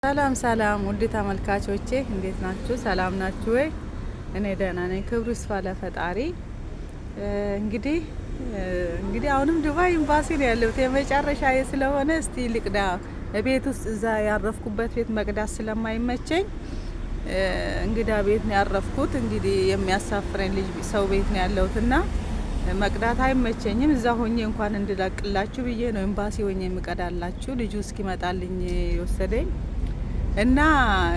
ሰላም ሰላም ውድ ተመልካቾቼ እንዴት ናችሁ? ሰላም ናችሁ ወይ? እኔ ደህና ነኝ። ክብሩ ይስፋ ለፈጣሪ። እንግዲህ አሁንም ዱባይ ኤምባሲ ነው ያለሁት የመጨረሻዬ ስለሆነ እስቲ ልቅዳ። ቤት ውስጥ እዛ ያረፍኩበት ቤት መቅዳት ስለማይመቸኝ እንግዳ ቤት ነው ያረፍኩት። እንግዲህ የሚያሳፍረኝ ልጅ ሰው ቤት ነው ያለሁትና መቅዳት አይመቸኝም። እዛ ሆኜ እንኳን እንድለቅላችሁ ብዬ ነው ኤምባሲ ሆኜ የምቀዳላችሁ። ልጁ እስኪመጣልኝ የወሰደኝ እና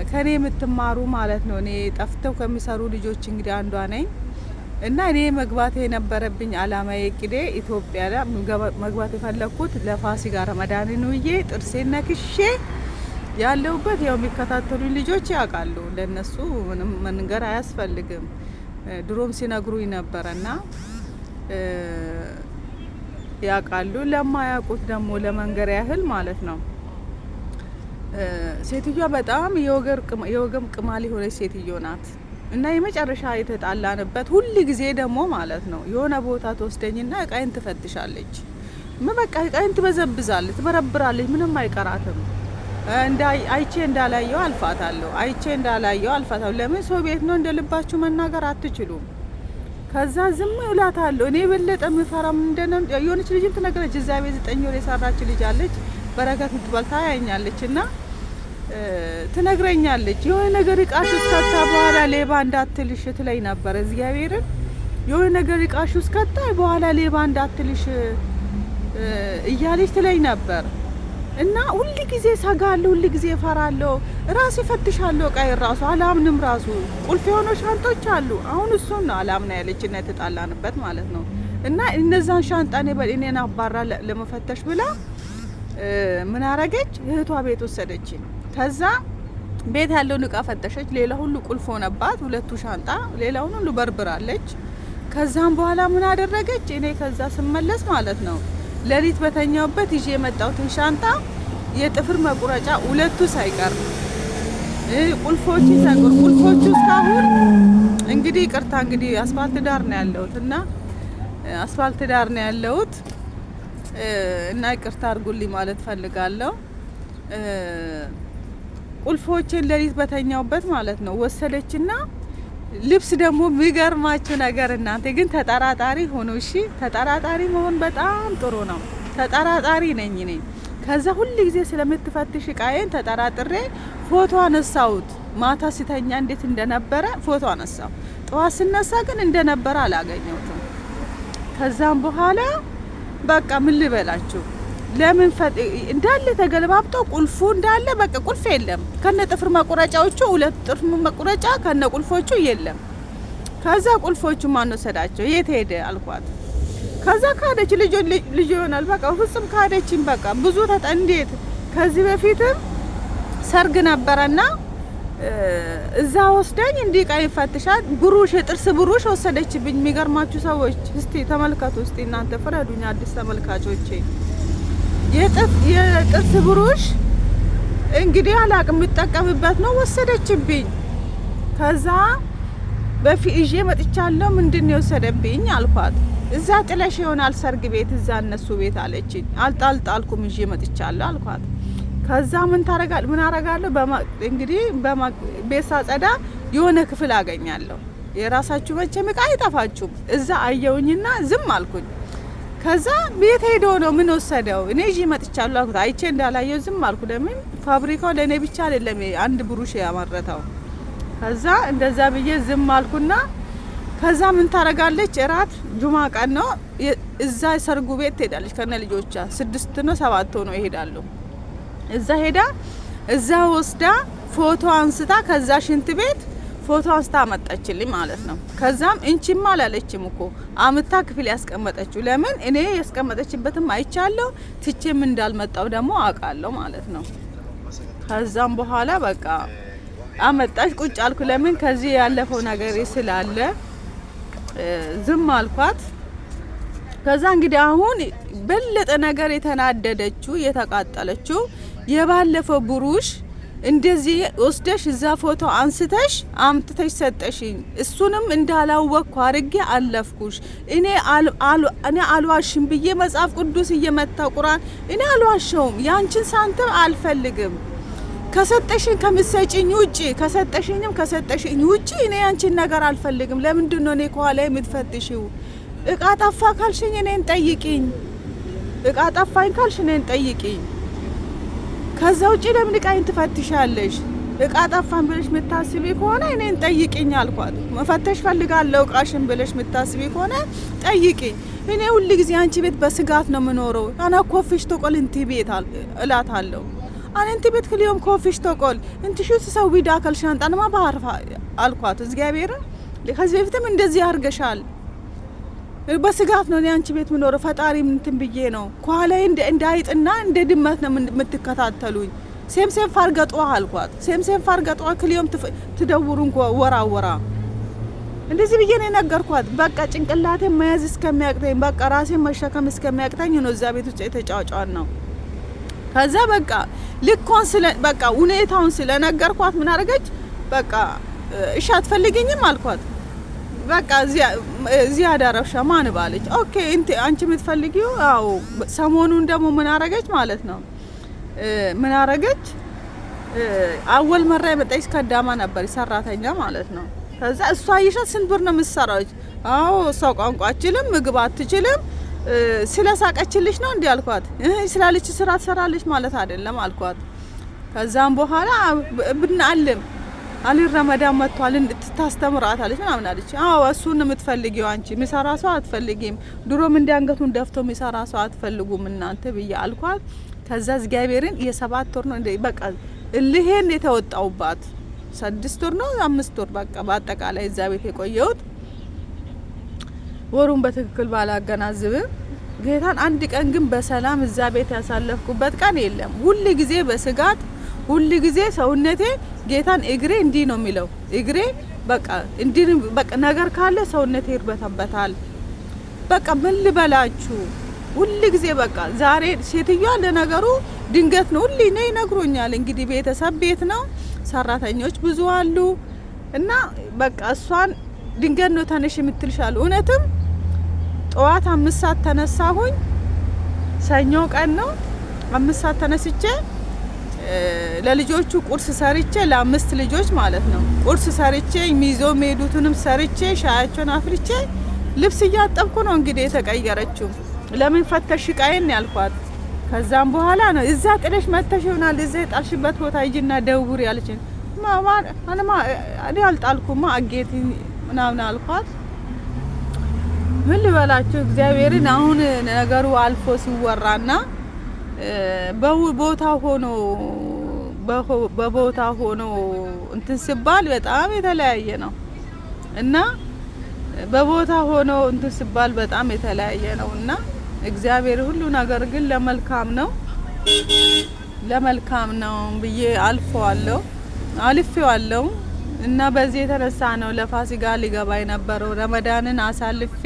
ከኔ የምትማሩ ማለት ነው። እኔ ጠፍተው ከሚሰሩ ልጆች እንግዲህ አንዷ ነኝ እና እኔ መግባት የነበረብኝ አላማዬ እቅዴ ኢትዮጵያ ላይ መግባት የፈለኩት ለፋሲካ ረመዳንን ውዬ ጥርሴን ነክሼ ያለሁበት ያው የሚከታተሉኝ ልጆች ያውቃሉ። ለነሱ ምንም መንገር አያስፈልግም። ድሮም ሲነግሩኝ ነበርና ያውቃሉ። ለማያውቁት ደግሞ ለመንገር ያህል ማለት ነው። ሴትዮዋ በጣም የወገም ቅማል የሆነች ሴትዮ ናት እና የመጨረሻ የተጣላንበት ሁል ጊዜ ደግሞ ማለት ነው የሆነ ቦታ ተወስደኝና እቃይን ትፈትሻለች። በቃ እቃይን ትበዘብዛለች፣ ትበረብራለች። ምንም አይቀራትም። አይቼ እንዳላየው አልፋታለሁ። ለምን ሰው ቤት ነው እንደልባችሁ መናገር አትችሉም። ከዛ ዝም እላታለሁ። እኔ በለጠ ምፈራም እንደነ የሆነች ልጅ ትነግረች። እዛ ቤት 9 ወር የሰራች ልጅ አለች፣ በረከት ምትባል ታያኛለች እና ትነግረኛለች። የሆነ ነገር እቃሽ ውስጥ ከታ በኋላ ሌባ እንዳትልሽ ትለኝ ነበር። እግዚአብሔርን የሆነ ነገር እቃሽ ውስጥ ከታ በኋላ ሌባ እንዳትልሽ እያለች ትለኝ ነበር እና ሁሉ ጊዜ ሰጋለሁ፣ ሁሉ ጊዜ ፈራለሁ። ራሴ ፈትሻለሁ። እቃዬ ራሱ አላምንም። ራሱ ቁልፍ የሆኑ ሻንጦች አሉ። አሁን እሱን ነው አላምና ያለችና የተጣላንበት ማለት ነው። እና እነዛን ሻንጣ እኔን አባራ ለመፈተሽ ብላ ምን አረገች? እህቷ ቤት ወሰደች። ከዛ ቤት ያለውን እቃ ፈተሸች። ሌላ ሁሉ ቁልፍ ሆነባት። 2ቱ ሻንጣ ሌላውን ሁሉ በርብራለች። ከዛም በኋላ ምን አደረገች? እኔ ከዛ ስመለስ ማለት ነው ሌሊት በተኛውበት ይዤ የመጣሁትን ሻንጣ የጥፍር መቁረጫ 2ቱ ሳይቀር ቁልፎቹ እስካሁን እንግዲህ ይቅርታ እንግዲህ አስፋልት ዳር ነው ያለሁት እና ይቅርታ አድርጉልኝ ማለት ፈልጋለሁ። ቁልፎችን ሌሊት በተኛውበት ማለት ነው ወሰደችና ልብስ ደግሞ የሚገርማችሁ ነገር እናንተ ግን ተጠራጣሪ ሆኖ እሺ፣ ተጠራጣሪ መሆን በጣም ጥሩ ነው። ተጠራጣሪ ነኝ እኔ። ከዛ ሁሉ ጊዜ ስለምትፈትሽ እቃዬን ተጠራጥሬ ፎቶ አነሳሁት። ማታ ሲተኛ እንዴት እንደነበረ ፎቶ አነሳሁ። ጠዋት ስነሳ ግን እንደነበረ አላገኘሁትም። ከዛም በኋላ በቃ ምን ልበላችሁ፣ ለምን እንዳለ ተገለባብጦ ቁልፉ እንዳለ በቃ ቁልፍ የለም። ከነ ጥፍር መቁረጫዎቹ 2 ጥፍር መቁረጫ ከነ ቁልፎቹ የለም። ከዛ ቁልፎቹ ማን ወሰዳቸው? የት ሄደ አልኳት። ከዛ ካደች። ልጅ ይሆናል በቃ ፍጹም ካደችኝ። በቃ ብዙ እንዴት ከዚህ በፊትም ሰርግ ነበረና እዛ ወስደኝ እንዲህ ቃይ ፈትሻት ብሩሽ የጥርስ ብሩሽ ወሰደችብኝ። የሚገርማችሁ ሰዎች እስቲ ተመልከቱ። እስቲ እናንተ ፍረዱኝ፣ አዲስ ተመልካቾቼ። የጥርስ ብሩሽ እንግዲህ አላቅም የምጠቀምበት ነው፣ ወሰደችብኝ። ከዛ በፊት ይዤ መጥቻለሁ። ምንድን ነው የወሰደብኝ አልኳት። እዛ ጥለሽ ይሆናል ሰርግ ቤት እዛ እነሱ ቤት አለችኝ። አልጣልኩም ይዤ መጥቻለሁ አልኳት። ከዛ ምን አረጋለሁ እንግዲህ ቤት ሳጸዳ የሆነ ክፍል አገኛለሁ። የራሳችሁ መቼም እቃ አይጠፋችሁም። እዛ አየውኝና ዝም አልኩኝ። ከዛ ቤት ሄዶ ነው ምን ወሰደው? እኔ ይዤ መጥቻለሁ አልኩት። አይቼ እንዳላየው ዝም አልኩ። ለምን ፋብሪካው ለእኔ ብቻ አይደለም አንድ ብሩሽ ያመረተው። ከዛ እንደዛ ብዬ ዝም አልኩና ከዛ ምን ታረጋለች? እራት ጁማ ቀን ነው። እዛ ሰርጉ ቤት ትሄዳለች ከነ ልጆቿ 6 ነው 7 ሆነው ይሄዳሉ። እዛ ሄዳ እዛ ወስዳ ፎቶ አንስታ ከዛ ሽንት ቤት ፎቶ አንስታ አመጣችልኝ ማለት ነው። ከዛም እንቺማ አላለችም እኮ አምታ ክፍል ያስቀመጠችው። ለምን እኔ ያስቀመጠችበትም አይቻለሁ፣ ትቼም እንዳልመጣው ደግሞ አውቃለሁ ማለት ነው። ከዛም በኋላ በቃ አመጣች። ቁጭ አልኩ። ለምን ከዚህ ያለፈው ነገር ስላለ ዝም አልኳት። ከዛ እንግዲህ አሁን በለጠ ነገር የተናደደችው የተቃጠለችው የባለፈው ብሩሽ እንደዚህ ወስደሽ እዛ ፎቶ አንስተሽ አምጥተሽ ሰጠሽኝ። እሱንም እንዳላወቅኩ አድርጌ አለፍኩሽ። እኔ አልዋሽም ብዬ መጽሐፍ ቅዱስ እየመታ ቁርአን እኔ አልዋሸውም። ያንቺን ሳንቲም አልፈልግም። ከሰጠሽኝ ከምትሰጪኝ ውጪ ከሰጠሽኝ ውጪ እኔ አንቺን ነገር አልፈልግም። ለምንድን ነው እኔ ከኋላ የምትፈትሽው? እቃ ጠፋ ካልሽኝ እኔን ጠይቂኝ። እቃ ጠፋኝ ካልሽ እኔን ጠይቂኝ። ከዛ ውጪ ለምን እቃዬን ትፈትሻለሽ? እቃ ጠፋን ብለሽ የምታስቢ ከሆነ እኔን ጠይቂኝ አልኳት። መፈተሽ ፈልጋለሁ እቃሽን ብለሽ የምታስቢ ከሆነ ጠይቂኝ። እኔ ሁሉ ጊዜ አንቺ ቤት በስጋት ነው የምኖረው። አና ኮፊሽ ተቆል እንቲ ቤት እላታለሁ። አና እንቲ ቤት ክሊዮም ኮፊሽ ተቆል እንቲ ሹት ሰው ዳከል ሻንጣንማ ባህርፋ አልኳት። እግዚአብሔር ከዚህ በፊትም እንደዚህ አርገሻል። በስጋት ነው እኔ አንቺ ቤት የምኖረው። ፈጣሪ እንትን ብዬ ነው ከኋላዬ እንዳይጥና እንደ ድመት ነው የምትከታተሉኝ። ሴምሴም ፋርገጧ አልኳት። ሴምሴም ፋርገጧ ክሊዮም ትደውሩን ወራ እንደዚህ ብዬ ነው ነገርኳት። በቃ ጭንቅላቴን መያዝ እስከሚያቅተኝ በቃ ራሴን መሸከም እስከሚያቅተኝ ነው እዛ ቤት ውስጥ የተጫጫን ነው። ከዛ በቃ ልኳን በቃ ሁኔታውን ስለነገርኳት ምን አደረገች? በቃ እሺ አትፈልጊኝም አልኳት። በቃ እዚህ አዳረሻ ማን ባለች። ኦኬ አንቺ የምትፈልጊው? አዎ። ሰሞኑን ደግሞ ምን አደረገች ማለት ነው? ምን አደረገች? አወል መራ የመጣች ከዳማ ነበር ሰራተኛ ማለት ነው። ከዛ እሷ ይሻት ስንት ብር ነው የምትሰራው? አዎ እሷ ቋንቋ አትችልም፣ ምግብ አትችልም። ስለሳቀችልሽ ነው እንዴ አልኳት። ስላለች ስራ ትሰራለች ማለት አይደለም አልኳት። ከዛም በኋላ ብናልም አሊ ረመዳን መጥቷል እንድታስተምራታለች ምናምን አለች። አዎ እሱን የምትፈልጊው አንቺ የሚሰራ ሰው አትፈልጊም። ድሮም እንዲያንገቱን ደፍቶ የሚሰራ ሰው አትፈልጉም እናንተ ብዬ አልኳት። ከዛ እግዚአብሔርን የ7 ወር ነው እንደ በቃ እልሄን የተወጣውባት 6 ወር ነው 5 ወር በቃ በአጠቃላይ እዛ ቤት የቆየሁት። ወሩን በትክክል ባላገናዝብም ጌታን አንድ ቀን ግን በሰላም እዛ ቤት ያሳለፍኩበት ቀን የለም። ሁሉ ጊዜ በስጋት ሁሉ ጊዜ ሰውነቴ ጌታን እግሬ እንዲህ ነው የሚለው። እግሬ በቃ እንዲህ በቃ ነገር ካለ ሰውነቴ ይርበተበታል። በቃ ምን ልበላችሁ ሁሉ ጊዜ በቃ ዛሬ ሴትዮዋ ለነገሩ ድንገት ነው ሁሉ ነው ይነግሩኛል። እንግዲህ ቤተሰብ ቤት ነው ሰራተኞች ብዙ አሉ እና በቃ እሷን ድንገት ነው ተነሽ የምትልሻል። እውነትም ጠዋት 5 ሰዓት ተነሳሁኝ። ሰኞ ቀን ነው 5 ሰዓት ተነስቼ ለልጆቹ ቁርስ ሰርቼ ለ5 ልጆች ማለት ነው ቁርስ ሰርቼ ሚዞ ሜዱትንም ሰርቼ ሻያቸውን አፍልቼ ልብስ እያጠብኩ ነው እንግዲህ የተቀየረችው። ለምን ፈተሽ ቃየን ያልኳት። ከዛም በኋላ ነው እዛ ጥለሽ መተሽ ይሆናል እዛ ጣልሽበት ቦታ ሂጂና ደውሪ ያለችኝ። ማማ እኔ አልጣልኩማ አጌት ምናምን አልኳት። ምን ልበላችሁ እግዚአብሔርን አሁን ነገሩ አልፎ ሲወራና በቦታ ሆኖ እንትን ሲባል በጣም የተለያየ ነው እና በቦታ ሆኖ እንትን ሲባል በጣም የተለያየ ነው እና እግዚአብሔር ሁሉ ነገር ግን ለመልካም ነው ብዬ አልፌዋለሁ እና በዚህ የተነሳ ነው ለፋሲካ ሊገባ የነበረው ረመዳንን አሳልፌ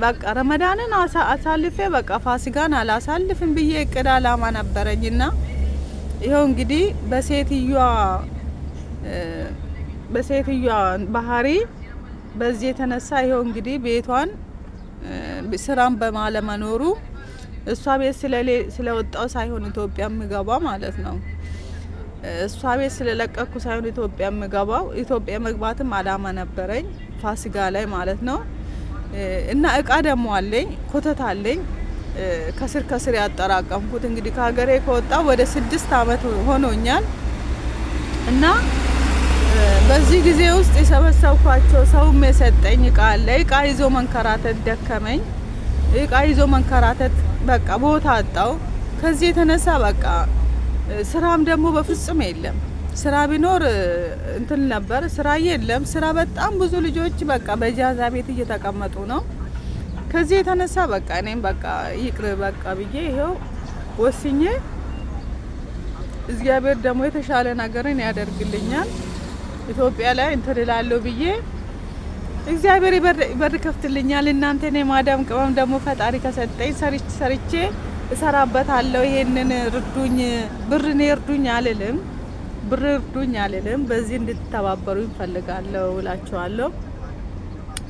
በቃ ረመዳንን አሳልፌ በቃ ፋሲካን አላሳልፍም ብዬ እቅድ አላማ ነበረኝና ይሄው እንግዲህ በሴትዮዋ ባህሪ በዚህ የተነሳ ይሄው እንግዲህ ቤቷን ስራም በማለመኖሩ እሷ ቤት ስለወጣው ሳይሆን ኢትዮጵያ የምገባ ማለት ነው። እሷ ቤት ስለለቀኩ ሳይሆን ኢትዮጵያ የምገባው ኢትዮጵያ መግባትም አላማ ነበረኝ ፋሲካ ላይ ማለት ነው። እና እቃ ደግሞ አለኝ ኮተት አለኝ ከስር ያጠራቀምኩት እንግዲህ ከሀገሬ ከወጣው ወደ 6 አመት ሆኖኛል እና በዚህ ጊዜ ውስጥ የሰበሰብኳቸው ሰውም የሰጠኝ እቃ አለ። እቃ ይዞ መንከራተት ደከመኝ። እቃ ይዞ መንከራተት በቃ ቦታ አጣው። ከዚህ የተነሳ በቃ ስራም ደግሞ በፍጹም የለም። ስራ ቢኖር እንትን ነበር፣ ስራ የለም። ስራ በጣም ብዙ ልጆች በቃ በጃዛ ቤት እየተቀመጡ ነው። ከዚህ የተነሳ በቃ እኔም በቃ ይቅር በቃ ብዬ ይሄው ወስኜ እግዚአብሔር ደግሞ የተሻለ ነገርን ያደርግልኛል ኢትዮጵያ ላይ እንትን እላለሁ ብዬ እግዚአብሔር በር ከፍትልኛል። እናንተ እኔ ማዳም ቅመም ደግሞ ፈጣሪ ከሰጠኝ ሰርቼ እሰራበታለሁ። ይሄንን ርዱኝ፣ ብርን ይርዱኝ አልልም። በዚህ እንድትተባበሩ ይፈልጋለሁ እላችኋለሁ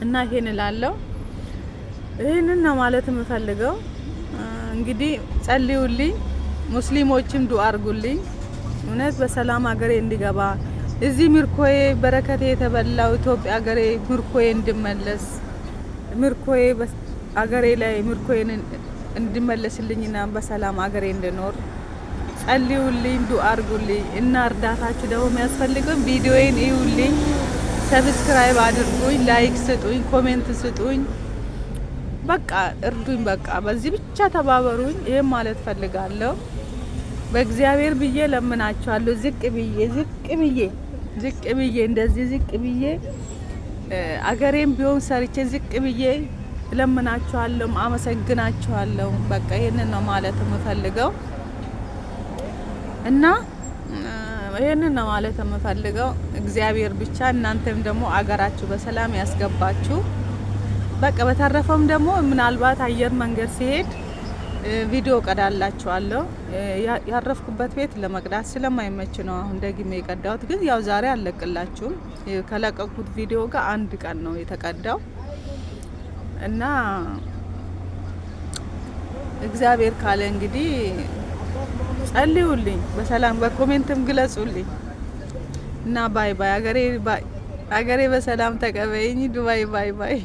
እና ይሄን እላለሁ። ይሄንን ነው ማለት የምፈልገው። እንግዲህ ጸልዩልኝ፣ ሙስሊሞችም ዱአ አድርጉልኝ። እውነት በሰላም ሀገሬ እንዲገባ እዚህ ምርኮዬ በረከቴ የተበላው ኢትዮጵያ ሀገሬ ምርኮዬ እንድመለስ ምርኮዬ ሀገሬ ላይ ምርኮዬን እንድመለስልኝና በሰላም ሀገሬ እንድኖር ጸልዩልኝ፣ ዱአ አድርጉልኝ እና እርዳታችሁ ደግሞ የሚያስፈልገው ቪዲዮዬን እዩልኝ፣ ሰብስክራይብ አድርጉኝ፣ ላይክ ስጡኝ፣ ኮሜንት ስጡኝ። በቃ እርዱኝ። በቃ በዚህ ብቻ ተባበሩኝ። ይሄን ማለት ፈልጋለሁ። በእግዚአብሔር ብዬ ለምናችኋለሁ። ዝቅ ብዬ እንደዚህ ዝቅ ብዬ አገሬም ቢሆን ሰርቼ ዝቅ ብዬ ለምናችኋለሁ፣ አመሰግናችኋለሁ። በቃ ይሄንን ነው ማለት የምፈልገው እና ይሄንን ነው ማለት የምፈልገው። እግዚአብሔር ብቻ እናንተም ደግሞ አገራችሁ በሰላም ያስገባችሁ። በቃ በተረፈም ደግሞ ምናልባት አየር መንገድ ሲሄድ ቪዲዮ ቀዳላችኋለሁ። ያረፍኩበት ቤት ለመቅዳት ስለማይመች ነው አሁን ደግሜ የቀዳሁት። ግን ያው ዛሬ አልለቅላችሁም። ከለቀቁት ቪዲዮ ጋር አንድ ቀን ነው የተቀዳው እና እግዚአብሔር ካለ እንግዲህ ጸልዩልኝ፣ በሰላም በኮሜንትም ግለጹልኝ እና ባይ ባይ። አገሬ በሰላም ተቀበይኝ። ዱባይ ባይ ባይ።